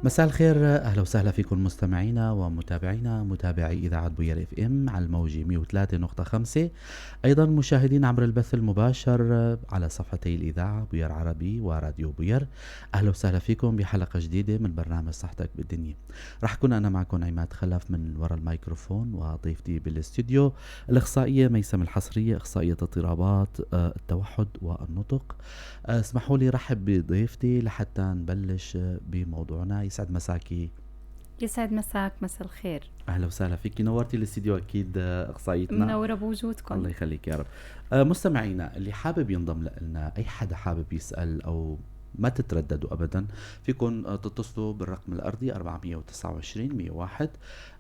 مساء الخير، اهلا وسهلا فيكم مستمعينا ومتابعينا متابعي اذاعه بوير اف ام على الموجه 103.5. ايضا مشاهدين عبر البث المباشر على صفحتي الاذاعه بوير عربي وراديو بوير. اهلا وسهلا فيكم بحلقه جديده من برنامج صحتك بالدنيا. راح اكون انا معكم عماد خلف من وراء الميكروفون، وضيفتي بالاستوديو الاخصائيه ميسم الحصريه، اخصائيه اضطرابات التوحد والنطق. اسمحوا لي رحب بضيفتي لحتى نبلش بموضوعنا. يسعد مساكي. يسعد مساك، مساء الخير. اهلا وسهلا فيكي، نورتي الاستديو اكيد اخصائيتنا. منورة بوجودكم. الله يخليك يا رب. مستمعينا اللي حابب ينضم لنا، اي حدا حابب يسال او ما تترددوا ابدا، فيكم تتصلوا بالرقم الارضي 429 101.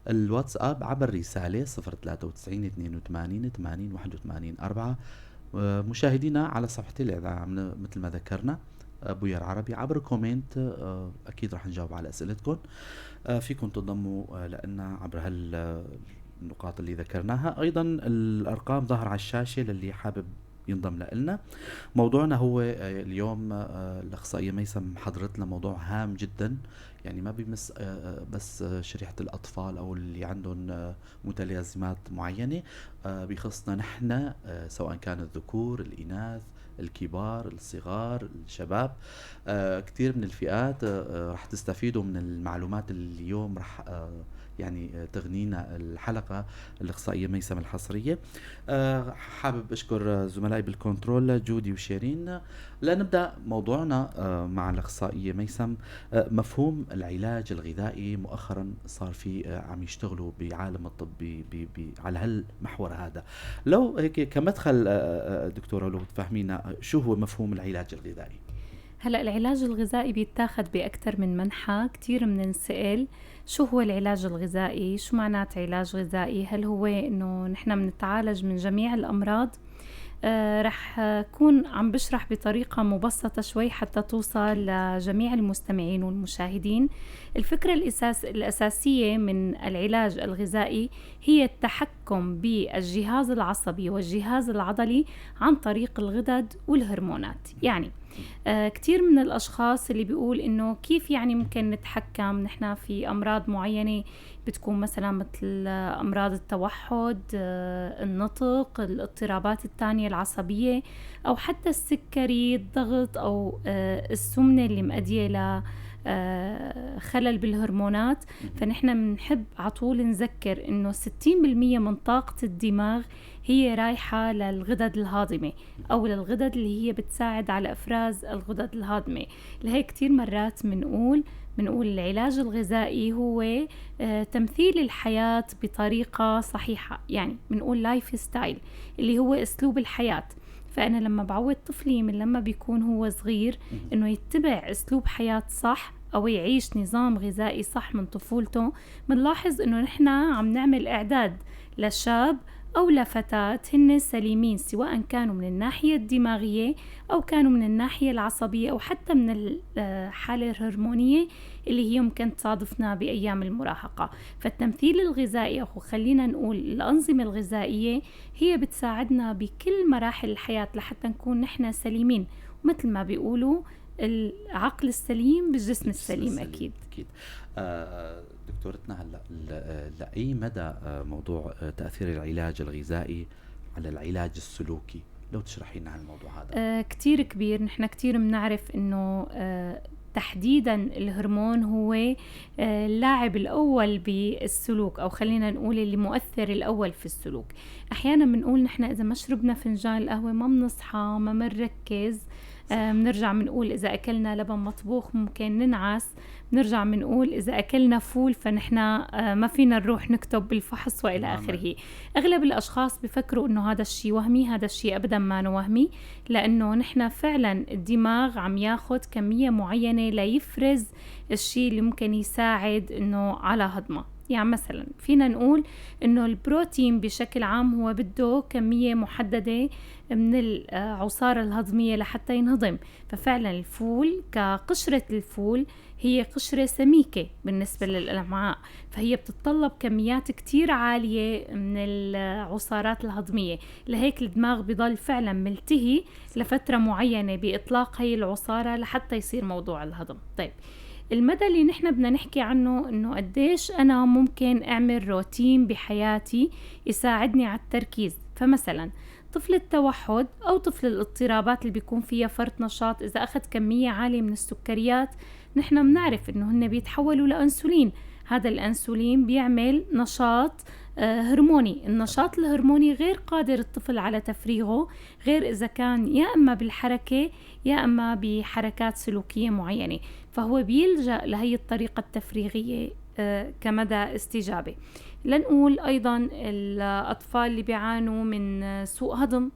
الواتساب عبر رساله 093 82 80 81 4. مشاهدينا على صفحة الإذاعة مثل ما ذكرنا بوير عربي عبر كومنت، أكيد رح نجاوب على أسئلتكم. فيكم تنضموا لنا عبر النقاط اللي ذكرناها. أيضا الأرقام ظهر على الشاشة للي حابب ينضم لنا. موضوعنا هو اليوم الأخصائية ميسم حضرت لنا موضوع هام جدا، يعني ما بيمس بس شريحة الأطفال أو اللي عندهم متلازمات معينة، بيخصنا نحن، سواء كان الذكور الإناث الكبار الصغار الشباب. كتير من الفئات رح تستفيدوا من المعلومات اللي اليوم رح يعني تغنينا الحلقة الإخصائية ميسم الحصرية. حابب أشكر زملائي بالكنترول جودي وشيرين. لنبدأ موضوعنا مع الإخصائية ميسم. مفهوم العلاج الغذائي مؤخرا صار في عم يشتغلوا بعالم الطب على هالمحور هذا. لو هيك كمدخل دكتورة، لو تفهمينا شو هو مفهوم العلاج الغذائي؟ هلأ العلاج الغذائي بيتاخد بأكثر من منحى. كتير منسأل شو هو العلاج الغذائي، شو معنات علاج غذائي؟ هل هو إنه نحن منتعالج من جميع الأمراض؟ رح أكون عم بشرح بطريقة مبسطة شوي حتى توصل لجميع المستمعين والمشاهدين. الفكرة الأساسية من العلاج الغذائي هي التحكم بالجهاز العصبي والجهاز العضلي عن طريق الغدد والهرمونات. يعني كتير من الأشخاص اللي بيقول إنه كيف يعني ممكن نتحكم نحن في أمراض معينة، بتكون مثلا مثل أمراض التوحد، النطق، الاضطرابات التانية العصبية، أو حتى السكري، الضغط، أو السمنة اللي مؤدية ل خلل بالهرمونات. فنحن بنحب عطول نذكر إنه 60% من طاقة الدماغ هي رايحة للغدد الهاضمة أو للغدد اللي هي بتساعد على إفراز الغدد الهاضمة. لهيك كتير مرات بنقول العلاج الغذائي هو تمثيل الحياة بطريقة صحيحة. يعني بنقول لايف ستايل اللي هو أسلوب الحياة. فأنا لما بعود طفلي من لما بيكون هو صغير إنه يتبع أسلوب حياة صح أو يعيش نظام غذائي صح من طفولته، بنلاحظ إنه نحن عم نعمل إعداد لشاب أو لفتاة هن سليمين، سواء كانوا من الناحية الدماغية أو كانوا من الناحية العصبية أو حتى من الحالة الهرمونية اللي هي ممكن تصادفنا بأيام المراهقة. فالتمثيل الغذائي أو خلينا نقول الأنظمة الغذائية هي بتساعدنا بكل مراحل الحياة لحتى نكون نحن سليمين، ومثل ما بيقولوا العقل السليم بالجسم السليم. أكيد. دكتورتنا، هلا لأي مدى موضوع تأثير العلاج الغذائي على العلاج السلوكي؟ لو تشرحي لنا عن الموضوع هذا. كتير كبير. نحن كتير بنعرف إنه تحديدا الهرمون هو اللاعب الأول بالسلوك، أو خلينا نقول اللي مؤثر الأول في السلوك. أحيانا بنقول نحن إذا ما شربنا فنجان القهوة ما بنصحى، ما بنركز. بنرجع بنقول إذا أكلنا لبن مطبوخ ممكن ننعس. بنرجع بنقول إذا أكلنا فول فنحن ما فينا نروح نكتب بالفحص وإلى آخره. أغلب الأشخاص بفكروا إنه هذا الشيء وهمي. هذا الشيء أبدا ما وهمي، لأنه نحن فعلا الدماغ عم ياخد كمية معينة ليفرز الشيء اللي ممكن يساعد إنه على هضمه. يعني مثلا فينا نقول إنه البروتين بشكل عام هو بده كمية محددة من العصارة الهضمية لحتى ينهضم. ففعلا الفول كقشرة الفول هي قشرة سميكة بالنسبة للأمعاء، فهي بتتطلب كميات كتير عالية من العصارات الهضمية. لهيك الدماغ بيضل فعلا ملتهي لفترة معينة بإطلاق هاي العصارة لحتى يصير موضوع الهضم. طيب المدى اللي نحن بدنا نحكي عنه إنه قديش أنا ممكن أعمل روتين بحياتي يساعدني على التركيز. فمثلا طفل التوحد أو طفل الاضطرابات اللي بيكون فيها فرط نشاط، إذا أخذ كمية عالية من السكريات نحن بنعرف إنه هن بيتحولوا لأنسولين. هذا الأنسولين بيعمل نشاط هرموني. النشاط الهرموني غير قادر الطفل على تفريغه غير إذا كان يا أما بالحركة يا أما بحركات سلوكية معينة، فهو بيلجأ لهي الطريقة التفريغية كمدى استجابة. لنقول أيضا الأطفال اللي بيعانوا من سوء هضم،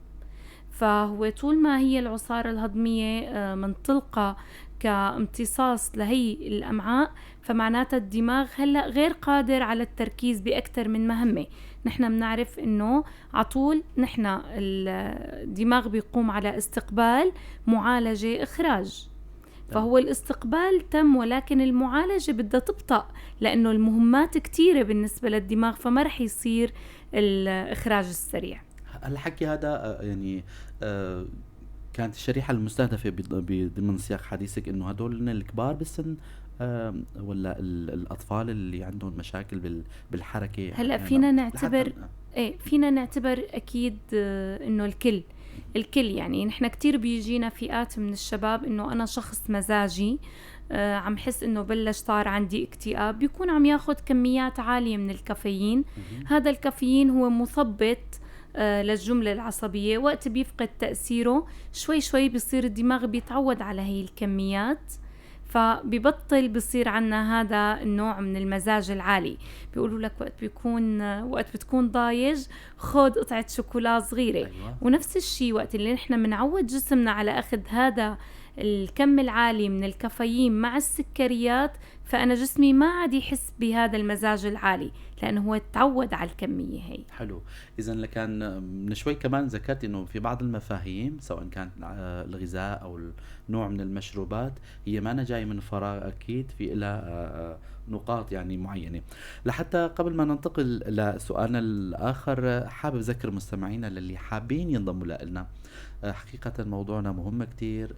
فهو طول ما هي العصارة الهضمية منطلقة كامتصاص لهي الأمعاء، فمعناتها الدماغ هلأ غير قادر على التركيز بأكثر من مهمة. نحن بنعرف إنه عطول نحن الدماغ بيقوم على استقبال، معالجة، إخراج. فهو الاستقبال تم، ولكن المعالجة بدها تبطأ لأنه المهمات كتيرة بالنسبة للدماغ، فما رح يصير الإخراج السريع. الحكي هذا يعني كانت الشريحة المستهدفة ضمن سياق حديثك إنه هدول الكبار بالسن ولا الأطفال اللي عندهم مشاكل بالحركة؟ هلأ فينا نعتبر فينا نعتبر أكيد إنه الكل يعني نحن كتير بيجينا فئات من الشباب إنه أنا شخص مزاجي، عم حس إنه بلش صار عندي اكتئاب، بيكون عم ياخد كميات عالية من الكافيين. هذا الكافيين هو مثبط للجملة العصبية، وقت بيفقد تأثيره شوي شوي بيصير الدماغ بيتعود على هي الكميات، فبيبطل بيصير عنا هذا النوع من المزاج العالي. بيقولوا لك وقت بتكون ضايج خد قطعة شوكولا صغيرة. أيوة. ونفس الشيء وقت اللي نحن منعود جسمنا على أخذ هذا الكم العالي من الكافيين مع السكريات، فأنا جسمي ما عاد يحس بهذا المزاج العالي لأنه هو تعود على الكمية هي. حلو. إذا لكان من شوي كمان ذكرت إنه في بعض المفاهيم سواء كانت الغذاء أو النوع من المشروبات هي ما جاي من فراغ، أكيد في لها نقاط يعني معينة. لحتى قبل ما ننتقل لسؤالنا الآخر حابب أذكر مستمعينا للي حابين ينضموا لنا، حقيقة موضوعنا مهم كتير،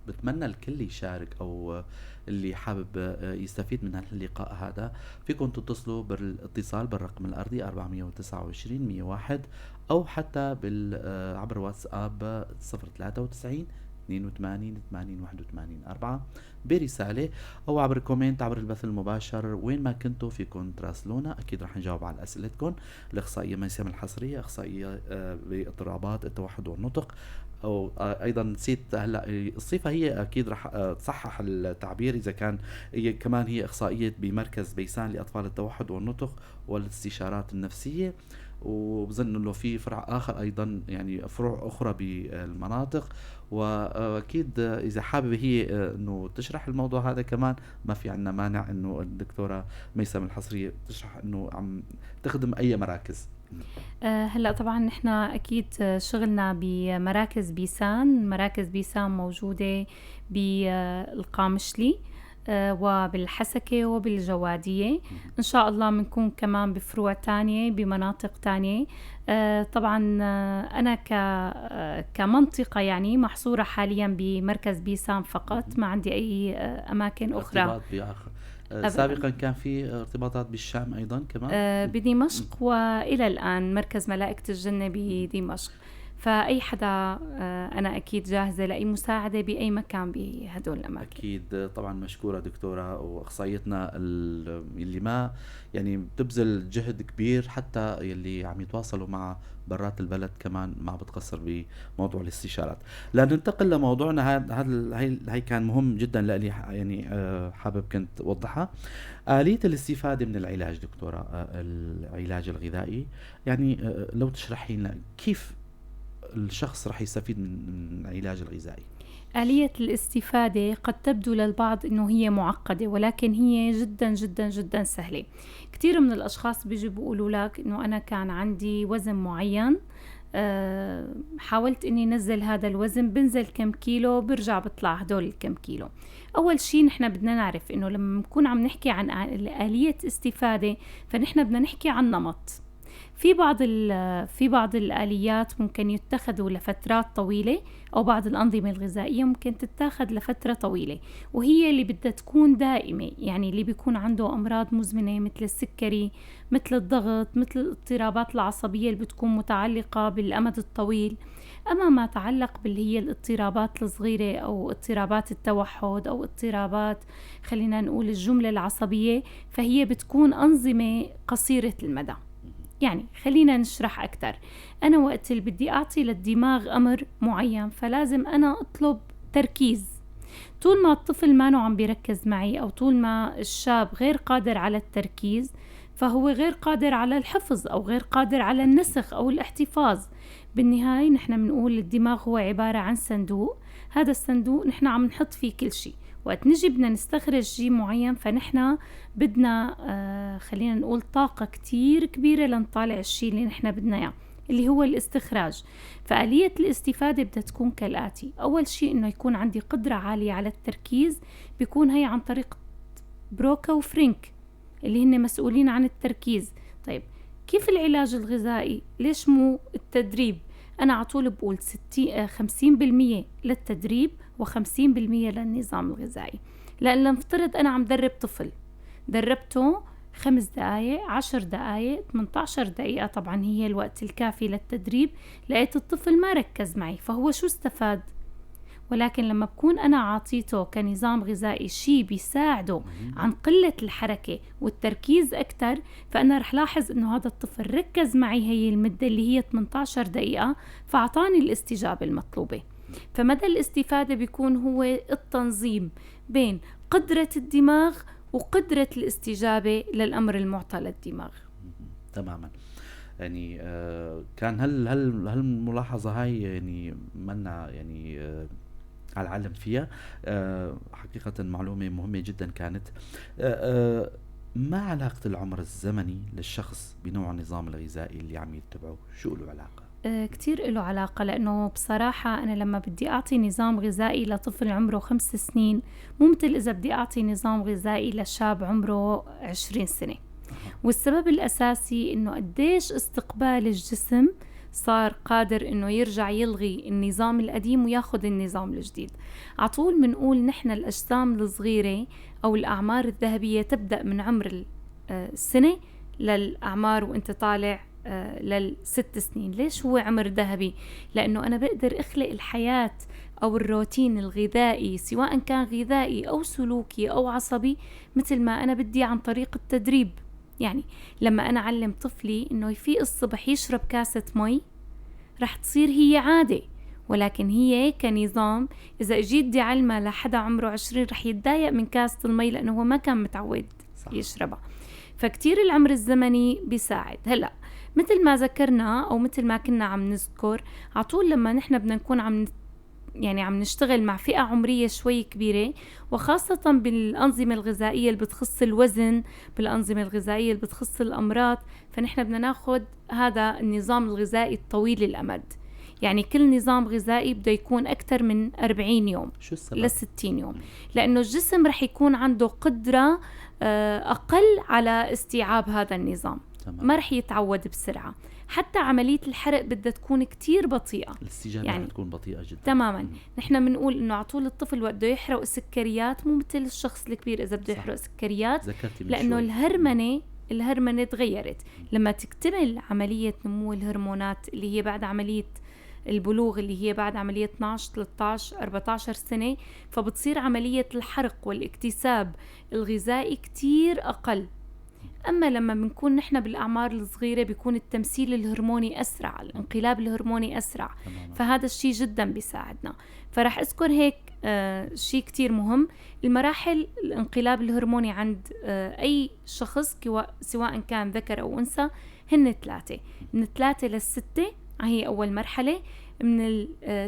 بتمنى الكل يشارك أو اللي حابب يستفيد من اللقاء هذا. فيكم تتصلوا بالاتصال بالرقم الأرضي 429 101 أو حتى عبر واتساب 093 82 80 81 4 برسالة أو عبر كومنت عبر البث المباشر. وين ما كنتوا فيكم تراسلونا، أكيد رح نجاوب على أسئلتكم. الإخصائية ميسم الحصرية، إخصائية باضطرابات التوحد والنطق، أو أيضا نسيت هلا الصفة هي أكيد رح تصحح التعبير إذا كان هي كمان هي إخصائية بمركز بيسان لأطفال التوحد والنطق والاستشارات النفسية. وبظن انه في فرع اخر ايضا، يعني فروع اخرى بالمناطق، واكيد اذا حابب هي انه تشرح الموضوع هذا كمان ما في عنا مانع انه الدكتورة ميسم الحصرية تشرح انه عم تخدم اي مراكز. هلأ طبعا نحن أكيد شغلنا بمراكز بيسان. مراكز بيسان موجودة بالقامشلي وبالحسكة وبالجوادية. إن شاء الله منكون كمان بفروع تانية بمناطق تانية. طبعا أنا كمنطقة يعني محصورة حاليا بمركز بيسان فقط، ما عندي أي أماكن أخرى. ارتباط بآخر سابقا كان في ارتباطات بالشام أيضا كمان بدمشق، وإلى الآن مركز ملائكة الجنة بدمشق. فأي حدا أنا أكيد جاهزة لأي مساعدة بأي مكان بهدول الأماكن. أكيد طبعا مشكورة دكتورة وأخصائيتنا اللي ما يعني بتبذل جهد كبير، حتى يلي عم يتواصلوا مع برات البلد كمان ما بتقصر بموضوع الاستشارات. لننتقل لموضوعنا هذا هي كان مهم جدا لي، يعني حابب كنت أوضحها. آلية الاستفادة من العلاج دكتورة، العلاج الغذائي، يعني لو تشرحي لنا كيف الشخص رح يستفيد من العلاج الغذائي. آلية الاستفادة قد تبدو للبعض إنه هي معقدة، ولكن هي جدا جدا جدا سهلة. كتير من الأشخاص بيجوا بيقولوا لك إنه أنا كان عندي وزن معين، حاولت إني نزل هذا الوزن، بنزل كم كيلو برجع بطلع هدول الكم كيلو. أول شي نحن بدنا نعرف إنه لما نكون عم نحكي عن آلية استفادة فنحن بدنا نحكي عن نمط. في بعض الآليات ممكن يتخذوا لفترات طويلة، أو بعض الأنظمة الغذائية ممكن تتاخد لفترة طويلة، وهي اللي بدها تكون دائمة. يعني اللي بيكون عنده أمراض مزمنة مثل السكري، مثل الضغط، مثل الاضطرابات العصبية اللي بتكون متعلقة بالأمد الطويل. أما ما تعلق باللي هي الاضطرابات الصغيرة أو اضطرابات التوحد أو اضطرابات، خلينا نقول الجملة العصبية، فهي بتكون أنظمة قصيرة المدى. يعني خلينا نشرح أكتر. أنا وقت اللي بدي أعطي للدماغ أمر معين فلازم أنا أطلب تركيز. طول ما الطفل ما عم بيركز معي، أو طول ما الشاب غير قادر على التركيز، فهو غير قادر على الحفظ أو غير قادر على النسخ أو الاحتفاظ. بالنهاية نحن بنقول الدماغ هو عبارة عن صندوق. هذا الصندوق نحن عم نحط فيه كل شيء. وقت نجي بدنا نستخرج شيء معين فنحن بدنا خلينا نقول طاقة كتير كبيرة لنطالع الشيء اللي نحن بدنا اياه، اللي هو الاستخراج. فآلية الاستفادة بدها تكون كالآتي. أول شيء إنه يكون عندي قدرة عالية على التركيز، بيكون هي عن طريق بروكا وفرينك اللي هن مسؤولين عن التركيز. طيب كيف العلاج الغذائي؟ ليش مو التدريب؟ أنا عطول بقول 50% للتدريب و50% للنظام الغذائي. لأن لنفترض أنا عم درب طفل، دربته 5 دقايق، 10 دقايق، 18 دقيقة، طبعا هي الوقت الكافي للتدريب، لقيت الطفل ما ركز معي، فهو شو استفاد؟ ولكن لما بكون أنا عاطيته كنظام غذائي شيء بيساعده عن قلة الحركة والتركيز أكتر، فأنا رح لاحظ إنه هذا الطفل ركز معي هي المدة اللي هي 18 دقيقة، فأعطاني الاستجابة المطلوبة. فمدى الاستفادة بيكون هو التنظيم بين قدرة الدماغ وقدرة الاستجابة للأمر المعطى للدماغ. تماما. يعني كان هل الملاحظة هاي يعني منا يعني على العلم فيها. حقيقة معلومة مهمة جدا كانت. ما علاقة العمر الزمني للشخص بنوع النظام الغذائي اللي عم يتبعه؟ شو له علاقة؟ كتير له علاقة، لأنه بصراحة أنا لما بدي أعطي نظام غذائي لطفل عمره 5 سنين مو مثل إذا بدي أعطي نظام غذائي لشاب عمره 20 سنة. والسبب الأساسي إنه قديش استقبال الجسم صار قادر إنه يرجع يلغي النظام القديم وياخد النظام الجديد. عطول منقول نحن الأجسام الصغيرة أو الأعمار الذهبية تبدأ من عمر السنة للأعمار وإنت طالع لل6 سنين. ليش هو عمر ذهبي؟ لأنه أنا بقدر أخلق الحياة أو الروتين الغذائي، سواء كان غذائي أو سلوكي أو عصبي، مثل ما أنا بدي عن طريق التدريب. يعني لما أنا أعلم طفلي إنه يفيق الصبح يشرب كاسة مي، رح تصير هي عادة. ولكن هي كنظام إذا جيت دي علمة لحدا عمره 20 رح يتضايق من كاسة المي لأنه هو ما كان متعود يشربها. فكتير العمر الزمني بيساعد. هلأ مثل ما ذكرنا أو مثل ما كنا عم نذكر، عطول لما نحن بدنا نكون عم نشتغل مع فئة عمرية شوي كبيرة، وخاصة بالأنظمة الغذائية اللي بتخص الوزن، بالأنظمة الغذائية اللي بتخص الأمراض، فنحن بدنا ناخد هذا النظام الغذائي الطويل الأمد. يعني كل نظام غذائي بده يكون أكتر من 40 يوم ل60 يوم، لأنه الجسم رح يكون عنده قدرة أقل على استيعاب هذا النظام. ما رح يتعود بسرعة. حتى عملية الحرق بدها تكون كتير بطيئة، الاستجابة يعني تكون بطيئة جدا. تماما. نحن بنقول إنه عطول الطفل وقت بده يحرق السكريات مو مثل الشخص الكبير إذا بده يحرق سكريات، لأنه الهرمونة تغيرت. لما تكتمل عملية نمو الهرمونات اللي هي بعد عملية البلوغ، اللي هي بعد عملية 12 13 14 سنة، فبتصير عملية الحرق والاكتساب الغذائي كتير أقل. أما لما بنكون نحن بالأعمار الصغيرة بيكون التمثيل الهرموني أسرع، الانقلاب الهرموني أسرع، فهذا الشيء جدا بيساعدنا. فرح أذكر هيك شيء كتير مهم. المراحل الانقلاب الهرموني عند أي شخص سواء كان ذكر أو أنثى هن 3، من 3 ل6 هي أول مرحلة، من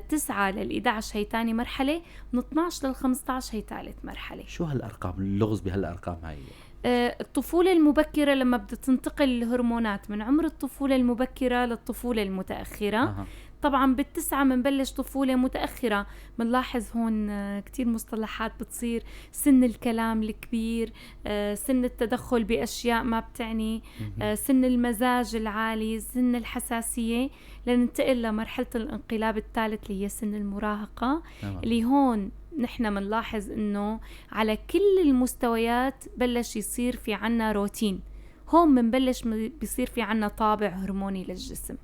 9 ل11 هي تاني مرحلة، من 12 ل15 هي ثالث مرحلة. شو هالأرقام؟ اللغز بهالأرقام هاي؟ الطفولة المبكرة لما بدها تنتقل الهرمونات من عمر الطفولة المبكرة للطفولة المتأخرة. أها. طبعا بالتسعة منبلش طفولة متأخرة، منلاحظ هون كتير مصطلحات بتصير: سن الكلام الكبير، سن التدخل بأشياء ما بتعني، مهم. سن المزاج العالي، سن الحساسية، لننتقل لمرحلة الانقلاب الثالث اللي هي سن المراهقة. تمام. اللي هون نحن منلاحظ انه على كل المستويات بلش يصير في عنا روتين، هون منبلش بيصير في عنا طابع هرموني للجسم.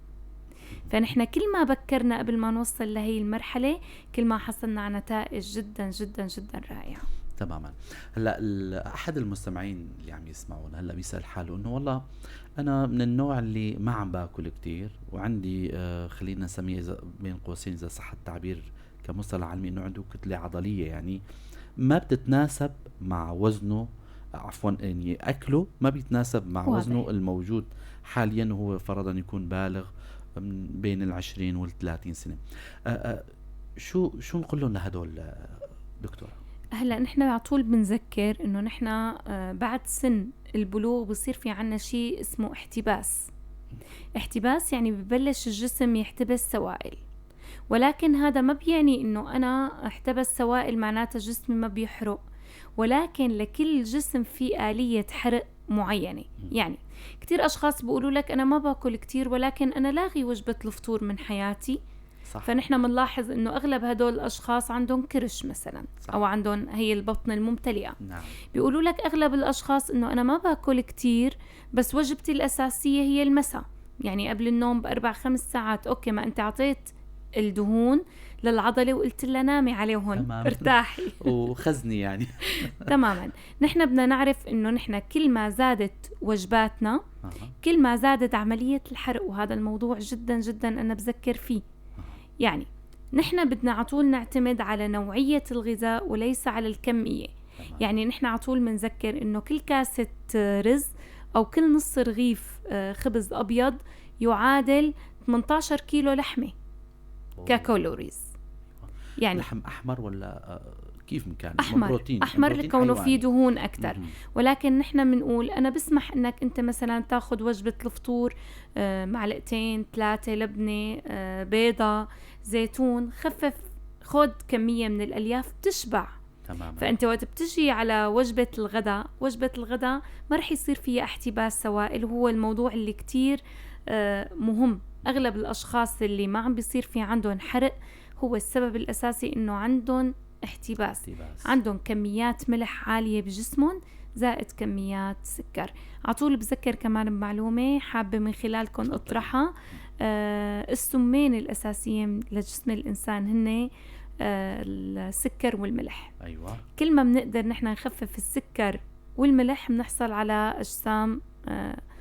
فنحن كل ما بكرنا قبل ما نوصل لهي المرحلة كل ما حصلنا على نتائج جدا جدا جدا رائعة. تماما. هلا احد المستمعين اللي عم يسمعونا هلا بيسأل حاله انه والله انا من النوع اللي ما عم باكل كتير، وعندي خلينا نسميه بين قوسين اذا صح التعبير كمصطلح علمي انه عنده كتلة عضلية، يعني ما بتتناسب مع وزنه، عفوا يعني اكله ما بيتناسب مع واضح. وزنه الموجود حاليا، وهو فرضا يكون بالغ بين 20 وال30 سنة. شو نقول لهم لهدول دكتور؟ هلا نحن على طول بنذكر انه نحن بعد سن البلوغ بصير في عنا شيء اسمه احتباس. احتباس يعني ببلش الجسم يحتبس سوائل، ولكن هذا ما بيعني انه انا احتبس سوائل معناته جسمي ما بيحرق، ولكن لكل جسم في آلية حرق معينة. يعني كتير اشخاص بيقولوا لك انا ما باكل كتير ولكن انا لاغي وجبة الفطور من حياتي. صح. فنحن منلاحظ انه اغلب هدول الاشخاص عندهم كرش مثلا، صح. او عندهم هي البطن الممتلئة. نعم. بيقولوا لك اغلب الاشخاص انه انا ما باكل كتير بس وجبتي الاساسية هي المساء، يعني قبل النوم ب4-5 ساعات. اوكي، ما انت عطيت الدهون للعضلة وقلت لها نامي عليهم تمام. ارتاحي. وخزني يعني. تماما. نحن بدنا نعرف انه نحن كل ما زادت وجباتنا أها. كل ما زادت عملية الحرق، وهذا الموضوع جدا جدا انا بذكر فيه. يعني نحن بدنا عطول نعتمد على نوعية الغذاء وليس على الكمية. تمام. يعني نحن عطول منذكر انه كل كاسة رز او كل نص رغيف خبز ابيض يعادل 18 كيلو لحمة أوه. ككالوريز. يعني لحم احمر ولا كيف كان؟ احمر. بروتين. احمر بروتين لكونه فيه حيواني. دهون اكثر. مهم. ولكن نحن بنقول انا بسمح انك انت مثلا تاخذ وجبة الفطور 2-3 لبنة، بيضة، زيتون، خفف، خذ كمية من الالياف تشبع. تماما. فانت وقت بتجي على وجبة الغداء ما رح يصير فيها احتباس سوائل، وهو الموضوع اللي كتير مهم. اغلب الاشخاص اللي ما عم بيصير في عندهم حرق هو السبب الاساسي انه عندهم احتباس. عندهم كميات ملح عالية بجسمهم زائد كميات سكر. عطول بذكر كمان بمعلومة حابة من خلالكم اطرحها. السمين الاساسيين لجسم الانسان هن السكر والملح. ايوه. كل ما بنقدر نحن نخفف السكر والملح بنحصل على اجسام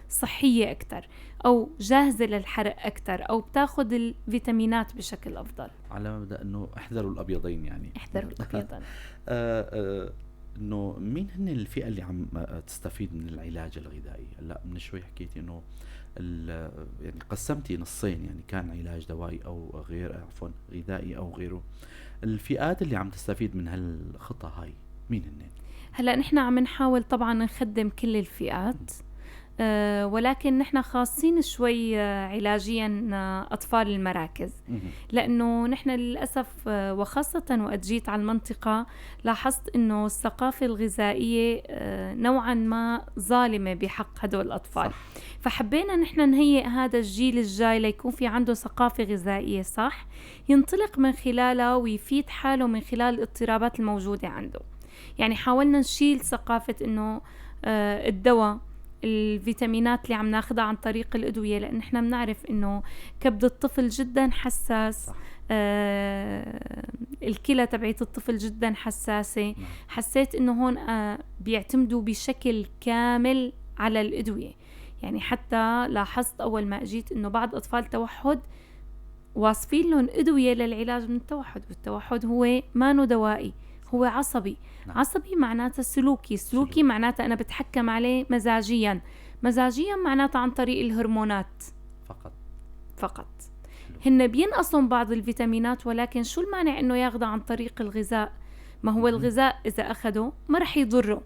صحية أكتر، أو جاهزة للحرق أكتر، أو بتاخد الفيتامينات بشكل أفضل. على مبدأ أنه احذروا الأبيضين، يعني احذروا الأبيضين. أنه مين هن الفئة اللي عم تستفيد من العلاج الغذائي؟ هلا من شوي حكيتي أنه يعني قسمتي نصين، يعني كان علاج دوائي أو غير، عفوا غذائي أو غيره. الفئات اللي عم تستفيد من هالخطة هاي مين هن؟ هلأ نحن عم نحاول طبعا نخدم كل الفئات، ولكن نحن خاصين شوي علاجيا أطفال المراكز، لأنه نحن للأسف وخاصة وقت جيت على المنطقة لاحظت أنه الثقافة الغذائية نوعا ما ظالمة بحق هدول الأطفال. صح. فحبينا نحن نهيئ هذا الجيل الجاي ليكون في عنده ثقافة غذائية صح، ينطلق من خلالها ويفيد حاله من خلال الاضطرابات الموجودة عنده. يعني حاولنا نشيل ثقافة أنه الدواء، الفيتامينات اللي عم ناخدها عن طريق الأدوية، لأن احنا بنعرف انه كبد الطفل جدا حساس. الكلى تبعية الطفل جدا حساسة. حسيت انه هون بيعتمدوا بشكل كامل على الأدوية. يعني حتى لاحظت اول ما اجيت انه بعض اطفال توحد واصفين لهم أدوية للعلاج من التوحد، والتوحد هو ما دوائي، هو عصبي. نعم. عصبي معناته سلوكي معناته أنا بتحكم عليه مزاجيا معناته عن طريق الهرمونات فقط. هن بينقصون بعض الفيتامينات، ولكن شو المانع إنه ياخده عن طريق الغذاء؟ ما هو الغذاء إذا أخده ما رح يضره،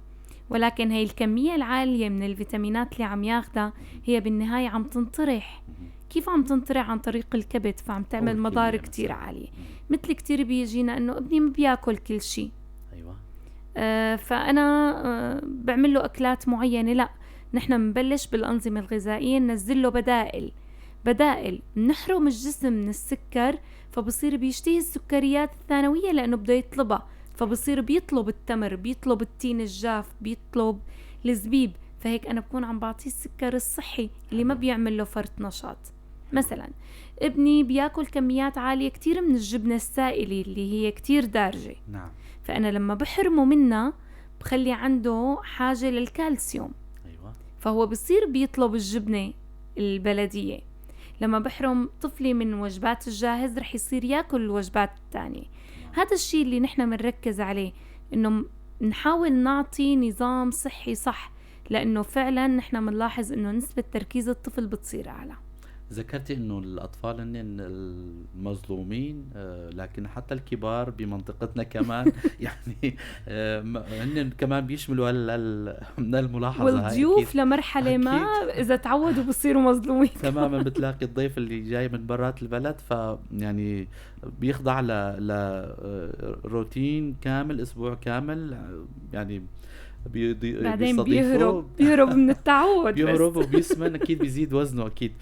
ولكن هي الكمية العالية من الفيتامينات اللي عم ياخدها هي بالنهاية عم تنطرح. كيف عم تنطرح؟ عن طريق الكبد، فعم تعمل مضار كتير عالية. مثل كتير بيجينا انه ابني ما بياكل كل شيء، ايوه، فانا بعمل له اكلات معينة. لا، نحن بنبلش بالأنظمة الغذائية ننزل له بدائل نحرم الجسم من السكر، فبصير بيشتهي السكريات الثانوية لأنه بده يطلبها، فبصير بيطلب التمر، بيطلب التين الجاف، بيطلب الزبيب. فهيك أنا بكون عم بعطيه السكر الصحي اللي ما بيعمل له فرط نشاط. مثلا ابني بياكل كميات عالية كتير من الجبنة السائلة اللي هي كتير دارجة، نعم، فأنا لما بحرمه منها بخلي عنده حاجة للكالسيوم، ايوه، فهو بصير بيطلب الجبنة البلدية. لما بحرم طفلي من وجبات الجاهز رح يصير ياكل الوجبات التانية. هذا الشيء اللي نحن منركز عليه، انه نحاول نعطي نظام صحي صح، لانه فعلا نحن منلاحظ انه نسبة تركيز الطفل بتصير اعلى. ذكرتي انه الاطفال هن المظلومين، لكن حتى الكبار بمنطقتنا كمان يعني هن كمان بيشملوا من الملاحظه هاي. والضيوف لمرحله ما اذا تعودوا بصيروا مظلومين تماما. بتلاقي الضيف اللي جاي من برات البلد يعني بيخضع روتين كامل، اسبوع كامل، يعني بعدين بيهرب من التعود بيهرب وبيسمن، اكيد بيزيد وزنه اكيد.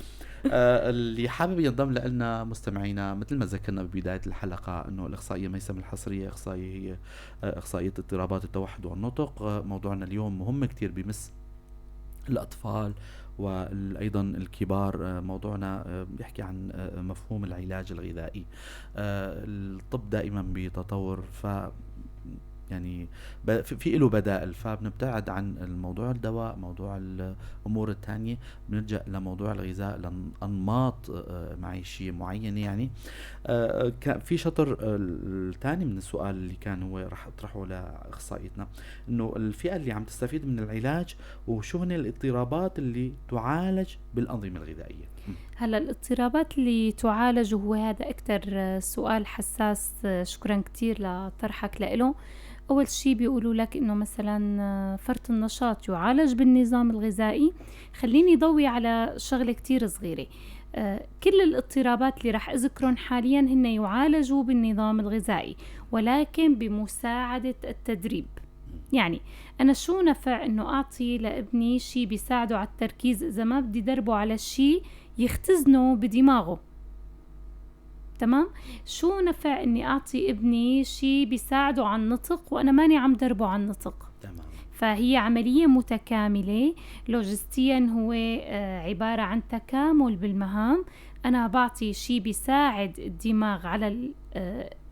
اللي حابب ينضم لنا مستمعينا، مثل ما ذكرنا ببداية الحلقة انه الاخصائية ميسم الحصرية اخصائية هي اخصائية اضطرابات التوحد والنطق. موضوعنا اليوم مهم كتير، بمس الاطفال وايضا الكبار. موضوعنا بيحكي عن مفهوم العلاج الغذائي. الطب دائما بتطور، ف يعني في له بدائل، فبنبتعد عن الموضوع الدواء، موضوع الامور الثانيه، بنلجا لموضوع الغذاء، لانماط معيشيه معينه. يعني في شطر الثاني من السؤال اللي كان هو راح اطرحه لاخصائيتنا، انه الفئه اللي عم تستفيد من العلاج وشو هن الاضطرابات اللي تعالج بالانظمه الغذائيه. هلا الاضطرابات اللي تعالج، وهو هذا اكثر سؤال حساس، شكرا كتير لطرحك له. أول شيء بيقولوا لك إنه مثلا فرط النشاط يعالج بالنظام الغذائي. خليني ضوي على شغلة كتير صغيرة. كل الاضطرابات اللي رح أذكرهم حاليا هن يعالجوا بالنظام الغذائي، ولكن بمساعدة التدريب. يعني أنا شو نفع إنه أعطي لابني شيء بيساعده على التركيز إذا ما بدي دربه على الشيء يختزنه بدماغه؟ تمام؟ شو نفع اني اعطي ابني شيء بيساعده على النطق وانا ماني عم دربه على النطق؟ تمام. فهي عملية متكاملة لوجستيا، هو عبارة عن تكامل بالمهام. انا بعطي شيء بيساعد الدماغ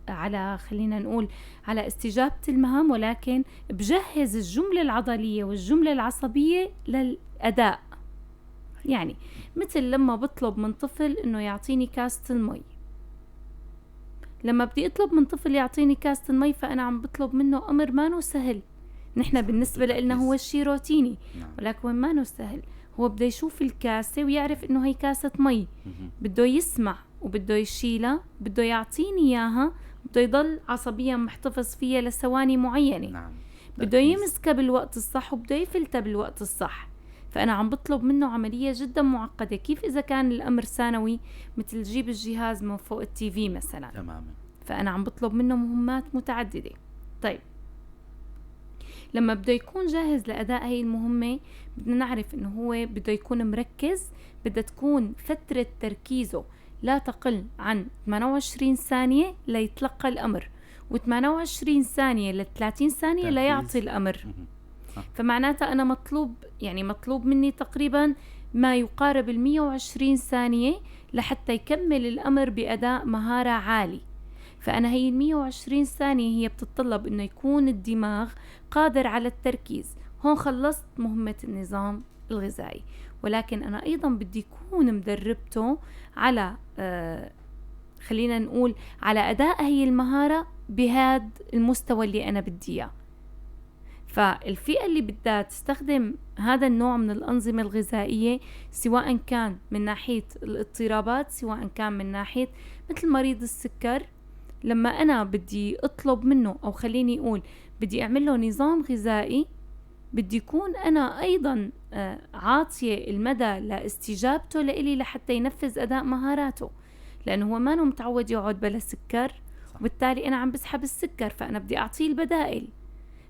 على خلينا نقول على استجابة المهام، ولكن بجهز الجملة العضلية والجملة العصبية للأداء. يعني مثل لما بطلب من طفل انه يعطيني كاسة المي، لما بدي اطلب من طفل يعطيني كاسة المي فانا عم بطلب منه امر ما سهل. نحن بالنسبة لنا هو الشيء روتيني، ولكن ما سهل. هو بده يشوف الكاسة ويعرف انه هي كاسة مي، بده يسمع وبده يشيلها، بده يعطيني اياها، بده يضل عصبيا محتفظ فيها لثواني معينة. بده يمسكها بالوقت الصح وبده يفلتها بالوقت الصح. فأنا عم بطلب منه عملية جدا معقدة. كيف إذا كان الأمر ثانوي مثل جيب الجهاز من فوق التي في مثلا؟ تماما. فأنا عم بطلب منه مهمات متعددة. طيب لما بده يكون جاهز لأداء هاي المهمة، بدنا نعرف إنه هو بده يكون مركز. بدها تكون فترة تركيزه لا تقل عن 28 ثانية ليتلقى الأمر، و28 ثانية ل 30 ثانية ليعطي الأمر. فمعناتها أنا مطلوب مني تقريبا ما يقارب 120 ثانية لحتى يكمل الأمر بأداء مهارة عالي. فأنا هي 120 ثانية هي بتتطلب إنه يكون الدماغ قادر على التركيز. هون خلصت مهمة النظام الغذائي، ولكن أنا أيضا بدي يكون مدربته على خلينا نقول على أداء هي المهارة بهذا المستوى اللي أنا بدي إياه. فالفئة اللي بدها تستخدم هذا النوع من الأنظمة الغذائية، سواء كان من ناحية الاضطرابات، سواء كان من ناحية مثل مريض السكر، لما أنا بدي أطلب منه أو خليني أقول بدي أعمل له نظام غذائي بدي يكون أنا أيضا عاطية المدى لاستجابته لإلي لحتى ينفذ أداء مهاراته، لأنه هو ما متعود يقعد بلا سكر، صح. وبالتالي أنا عم بسحب السكر، فأنا بدي أعطيه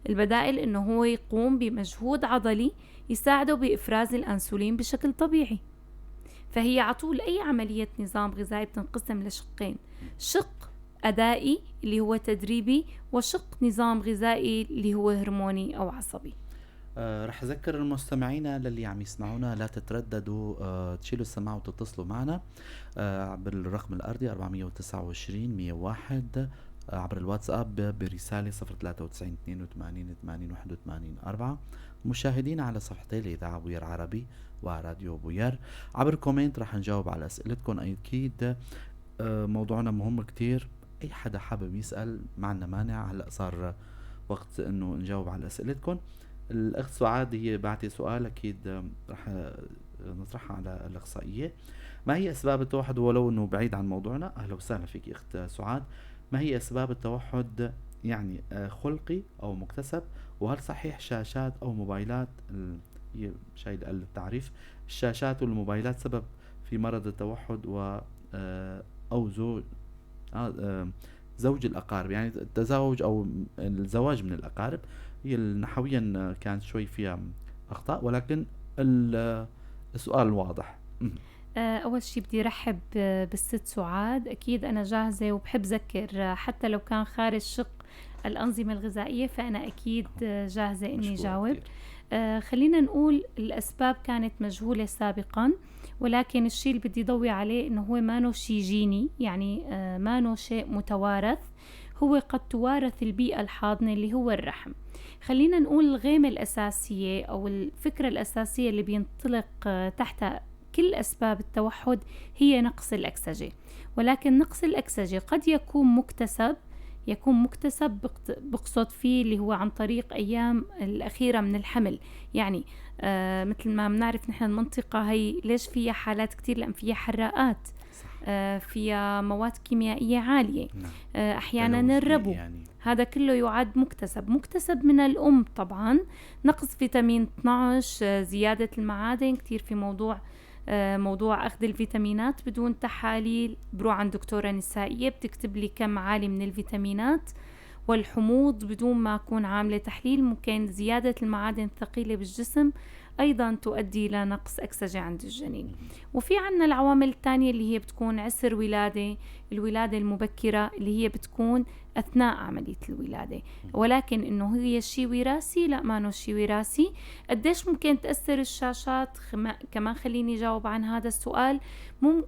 البدائل إنه هو يقوم بمجهود عضلي يساعده بإفراز الأنسولين بشكل طبيعي. فهي عطول أي عملية نظام غذائي بتنقسم لشقين: شق أدائي اللي هو تدريبي، وشق نظام غذائي اللي هو هرموني أو عصبي. رح أذكر المستمعين للي عم يسمعونا لا تترددوا، تشيلوا السماعة وتتصلوا معنا عبر الرقم الأرضي 429 101، عبر الواتساب برسالة 093 82 80 81 4. مشاهدين على صفحتي الإذاعة بوير عربي وراديو بوير، عبر كومنت رح نجاوب على أسئلتكم. أكيد موضوعنا مهم كتير، أي حدا حابب يسأل ما عنا مانع. هلأ صار وقت إنه نجاوب على أسئلتكم. الأخت سعاد هي بعتي سؤال أكيد رح نطرحها على الأخصائية. ما هي أسباب التوحد؟ ولو أنه بعيد عن موضوعنا، أهلا وسهلا فيك أخت سعاد. ما هي أسباب التوحد؟ يعني خلقي أو مكتسب؟ وهل صحيح شاشات أو موبايلات هي شيء التعريف الشاشات والموبايلات سبب في مرض التوحد أو زوج الأقارب، يعني التزاوج أو الزواج من الأقارب؟ هي نحويا كانت شوي فيها أخطاء، ولكن السؤال واضح. أول شي بدي رحب بالست سعاد. أكيد أنا جاهزة وبحب ذكر حتى لو كان خارج شق الأنظمة الغذائية، فأنا أكيد جاهزة إني جاوب. خلينا نقول الأسباب كانت مجهولة سابقا، ولكن الشي اللي بدي ضوي عليه إنه هو ما شي جيني، يعني ما شيء متوارث، هو قد توارث البيئة الحاضنة اللي هو الرحم. خلينا نقول الغيمة الأساسية أو الفكرة الأساسية اللي بينطلق تحت كل أسباب التوحد هي نقص الأكسجة، ولكن نقص الأكسجة قد يكون مكتسب بقصد فيه اللي هو عن طريق أيام الأخيرة من الحمل. يعني مثل ما بنعرف نحن المنطقة هي ليش فيها حالات كتير؟ لأن فيها حراقات، فيها مواد كيميائية عالية، أحيانا الربو، يعني هذا كله يعد مكتسب من الأم. طبعا نقص فيتامين 12، زيادة المعادن، كتير في موضوع أخذ الفيتامينات بدون تحاليل. بروح عند دكتورة نسائية بتكتب لي كم عالي من الفيتامينات، والحموض بدون ما أكون عاملة تحليل. ممكن زيادة المعادن الثقيلة بالجسم أيضا تؤدي إلى نقص أكسجة عند الجنين. وفي عنا العوامل الثانية اللي هي بتكون عسر الولادة المبكرة اللي هي بتكون أثناء عملية الولادة، ولكن إنه هي شيء وراثي؟ لا، ما شيء وراثي. قديش ممكن تأثر الشاشات؟ كمان خليني جاوب عن هذا السؤال.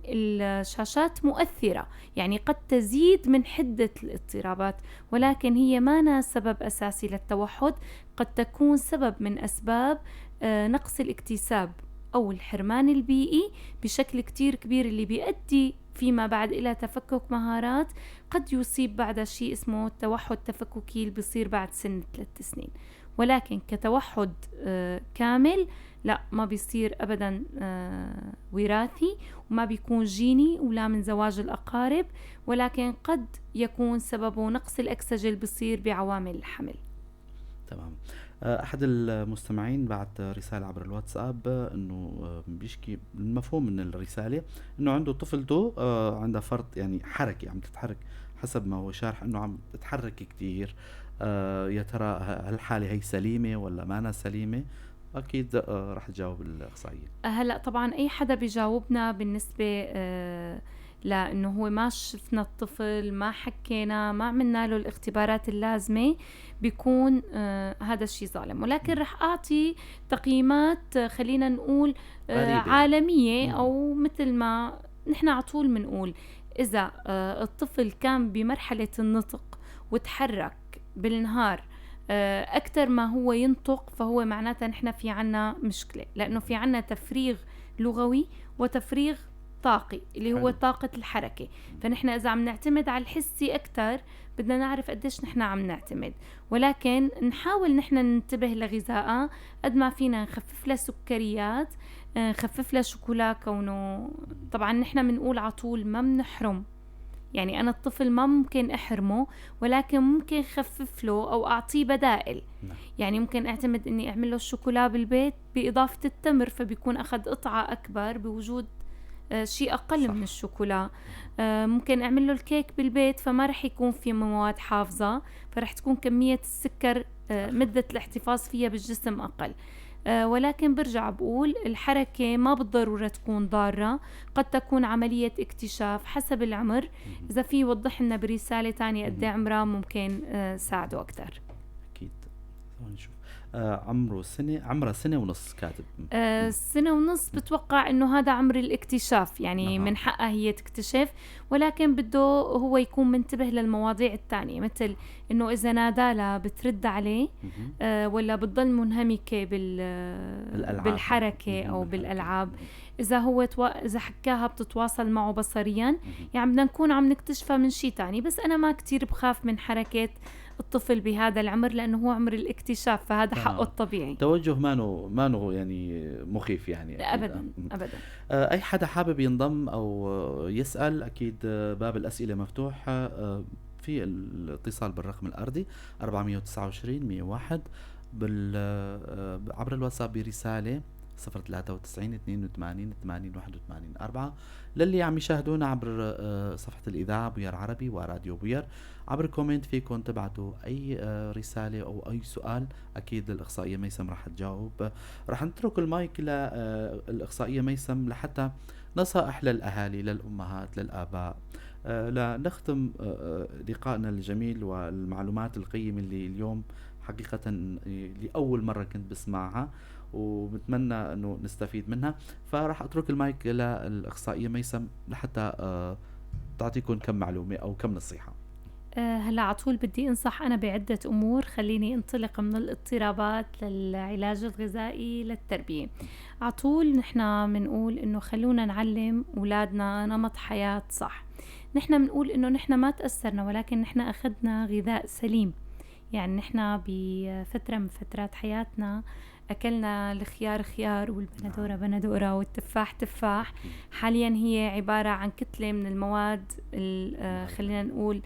الشاشات مؤثرة، يعني قد تزيد من حدة الاضطرابات، ولكن هي ما سبب أساسي للتوحد. قد تكون سبب من أسباب نقص الاكتساب أو الحرمان البيئي بشكل كتير كبير، اللي بيؤدي فيما بعد إلى تفكك مهارات. قد يصيب بعد شيء اسمه توحد تفككي اللي بيصير بعد سن 3 سنين، ولكن كتوحد كامل لا، ما بيصير أبدا وراثي، وما بيكون جيني ولا من زواج الأقارب، ولكن قد يكون سببه نقص الأكسجة اللي بيصير بعوامل الحمل. تمام. أحد المستمعين بعت رسالة عبر الواتساب إنه بيشكي المفهوم من الرسالة إنه عنده طفلته عندها فرط، يعني حركة عم تتحرك حسب ما هو شارح، إنه عم تتحرك كتير. يا ترى هالحالة هي سليمة ولا ما أنا سليمة؟ أكيد رح تجاوب الأخصائية. هلأ طبعا أي حدا بيجاوبنا بالنسبة لأنه هو ما شفنا الطفل، ما حكينا، ما عملنا له الاختبارات اللازمة، بيكون هذا الشيء ظالم. ولكن رح أعطي تقييمات خلينا نقول عالمية، أو مثل ما نحن عطول منقول إذا الطفل كان بمرحلة النطق وتحرك بالنهار أكتر ما هو ينطق، فهو معناتها نحن في عنا مشكلة، لأنه في عنا تفريغ لغوي وتفريغ طاقي اللي هو طاقة الحركة. فنحن إذا عم نعتمد على الحسي أكتر بدنا نعرف قديش نحن عم نعتمد، ولكن نحاول نحن ننتبه لغذاء قد ما فينا، نخفف له سكريات، نخفف له شوكولا، كونه طبعا نحن بنقول عطول ما بنحرم، يعني أنا الطفل ما ممكن أحرمه، ولكن ممكن خفف له أو أعطيه بدائل. نعم. يعني ممكن أعتمد إني أعمل له الشوكولا بالبيت بإضافة التمر، فبيكون أخذ قطعة أكبر بوجود شيء أقل صح. من الشوكولا. ممكن أعمل له الكيك بالبيت، فما رح يكون في مواد حافظة، فرح تكون كمية السكر مدة الاحتفاظ فيها بالجسم أقل. ولكن برجع بقول الحركة ما بالضرورة تكون ضارة، قد تكون عملية اكتشاف حسب العمر. إذا في يوضح لنا برسالة تانية قد إيه عمره ممكن ساعده أكتر. أكيد. نشوف. عمره سنة ونص كاتب. سنة ونص بتوقع إنه هذا عمر الاكتشاف، يعني من حقها هي تكتشف، ولكن بده هو يكون منتبه للمواضيع التانية، مثل إنه إذا نادالها بترد عليه ولا بتضل منهمكة بالحركة أو بالألعاب. إذا هو إذا حكاها بتتواصل معه بصريا، يعني بدنا نكون عم نكتشفها من شيء تاني. بس أنا ما كتير بخاف من حركة الطفل بهذا العمر، لأنه هو عمر الاكتشاف، فهذا حقه الطبيعي. توجه مانو يعني مخيف يعني. أبدا أبدا. أي حدا حابب ينضم أو يسأل، أكيد باب الأسئلة مفتوح. في الاتصال بالرقم الأرضي 429 101 عبر الواتساب برسالة 093 82 80 81 4. للي عم يشاهدونا عبر صفحة الإذاعة بوير عربي وراديو بوير، عبر كومنت فيكم تبعتوا أي رسالة أو أي سؤال، أكيد الإخصائية ميسم رح تجاوب. رح نترك المايك للإخصائية ميسم لحتى نصائح للأهالي، للأمهات، للآباء، لنختم لقائنا الجميل والمعلومات القيمة اللي اليوم حقيقة لأول مرة كنت بسمعها، وبتمنى أنه نستفيد منها. فراح أترك المايك للإخصائية ميسم لحتى تعطيكم كم معلومة أو كم نصيحة. هلا عطول بدي انصح أنا بعدة أمور. خليني انطلق من الاضطرابات للعلاج الغذائي للتربية. عطول نحنا منقول إنه خلونا نعلم أولادنا نمط حياة صح. نحنا منقول إنه نحنا ما تأثرنا، ولكن نحنا أخذنا غذاء سليم. يعني نحنا بفترة من فترات حياتنا أكلنا الخيار خيار والبندورة بندورة والتفاح تفاح. حاليا هي عبارة عن كتلة من المواد خلينا نقول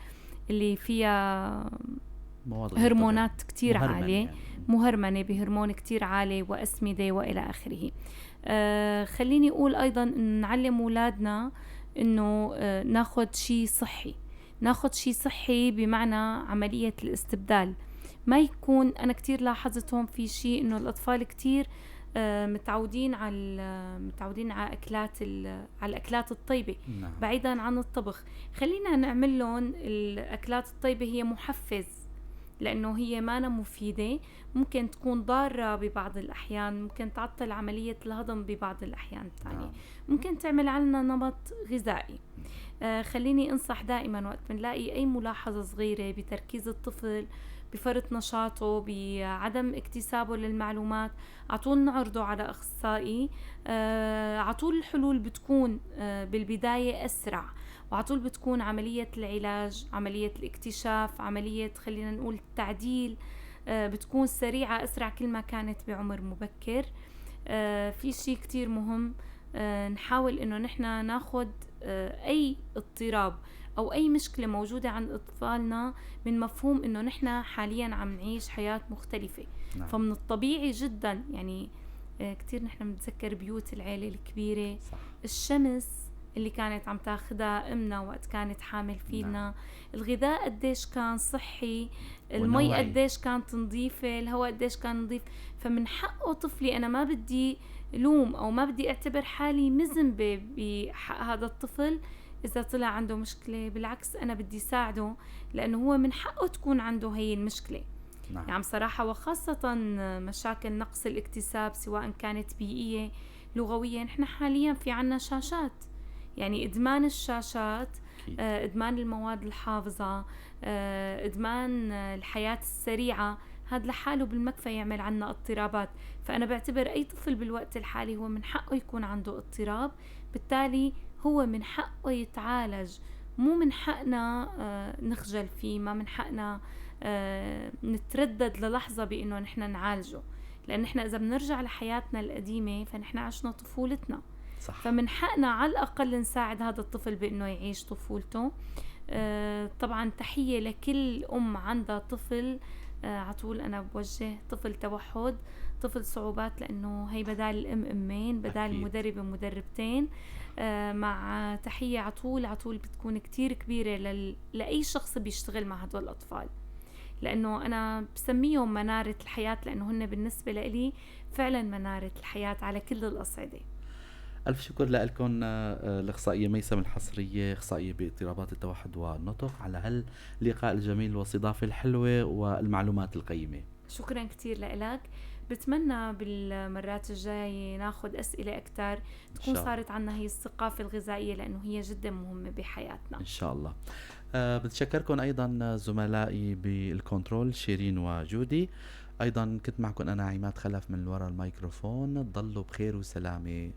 اللي فيها هرمونات كتير عالية، يعني. مهرمنة بهرمون كتير عالي وأسمدة وإلى آخره. خليني أقول أيضا إن نعلم أولادنا إنه ناخد شيء صحي. ناخد شيء صحي بمعنى عملية الاستبدال. ما يكون أنا كتير لاحظتهم في شيء إنه الأطفال كتير متعودين على الأكلات الطيبة. نعم. بعيدا عن الطبخ. خلينا نعمل لهم الأكلات الطيبة هي محفز، لأنه هي مانا مفيدة، ممكن تكون ضارة ببعض الأحيان، ممكن تعطل عملية الهضم ببعض الأحيان الثانية. نعم. ممكن تعمل عنا نمط غذائي. خليني أنصح دائما وقت بنلاقي أي ملاحظة صغيرة بتركيز الطفل، بفرط نشاطه، بعدم اكتسابه للمعلومات، عطول نعرضه على أخصائي. عطول الحلول بتكون بالبداية أسرع، وعطول بتكون عملية العلاج، عملية الاكتشاف، عملية خلينا نقول التعديل بتكون سريعة أسرع كل ما كانت بعمر مبكر. في شيء كتير مهم، نحاول إنه نحنا ناخد أي اضطراب أو أي مشكلة موجودة عند أطفالنا من مفهوم إنه نحنا حاليا عم نعيش حياة مختلفة. نعم. فمن الطبيعي جدا يعني كتير نحنا بنتذكر بيوت العيلة الكبيرة. صح. الشمس اللي كانت عم تاخدها أمنا وقت كانت حامل فينا. نعم. الغذاء قديش كان صحي، المي قديش كانت نظيفة، الهواء قديش كان نظيف. فمن حقه طفلي، أنا ما بدي لوم أو ما بدي أعتبر حالي مذنبة بحق هذا الطفل إذا طلع عنده مشكلة. بالعكس أنا بدي ساعده، لأنه هو من حقه تكون عنده هي المشكلة. نعم. يعني صراحة، وخاصة مشاكل نقص الاكتساب سواء كانت بيئية لغوية. نحن حاليا في عنا شاشات، يعني إدمان الشاشات، إدمان المواد الحافظة، إدمان الحياة السريعة، هذا لحاله بالمكفى يعمل عنا اضطرابات. فأنا بعتبر أي طفل بالوقت الحالي هو من حقه يكون عنده اضطراب، بالتالي هو من حقه يتعالج. مو من حقنا نخجل فيه، ما من حقنا نتردد للحظة بأنه نحن نعالجه، لأن نحن إذا بنرجع لحياتنا القديمة فنحن عشنا طفولتنا. صح. فمن حقنا على الأقل نساعد هذا الطفل بأنه يعيش طفولته. طبعًا تحية لكل أم عندها طفل، عطول أنا بوجه طفل توحُّد، طفل صعوبات، لإنه هي بدال الأم أمين، بدال أكيد. المُدرّبة مُدرّبتين. مع تحية عطول بتكون كتير كبيرة لأي شخص بيشتغل مع هدول الأطفال، لإنه أنا بسميهم منارة الحياة، لإنه هن بالنسبة لإلي فعلًا منارة الحياة على كل الأصعدة. ألف شكر لكم الأخصائية ميسم الحصرية، أخصائية باضطرابات التوحد والنطق، على هاللقاء الجميل والاستضافة الحلوة والمعلومات القيمة. شكرًا كتير لإلك، باتمنى بالمرات الجاية ناخد أسئلة أكتر، إن تكون شاء الله. صارت عنا هي الثقافة الغذائية، لإنه هي جدًا مهمة بحياتنا. إن شاء الله. بتشكركم أيضا زملائي بالكنترول شيرين وجودي. أيضا كنت معكم أنا عماد خلف من وراء الميكروفون. ضلوا بخير وسلامة.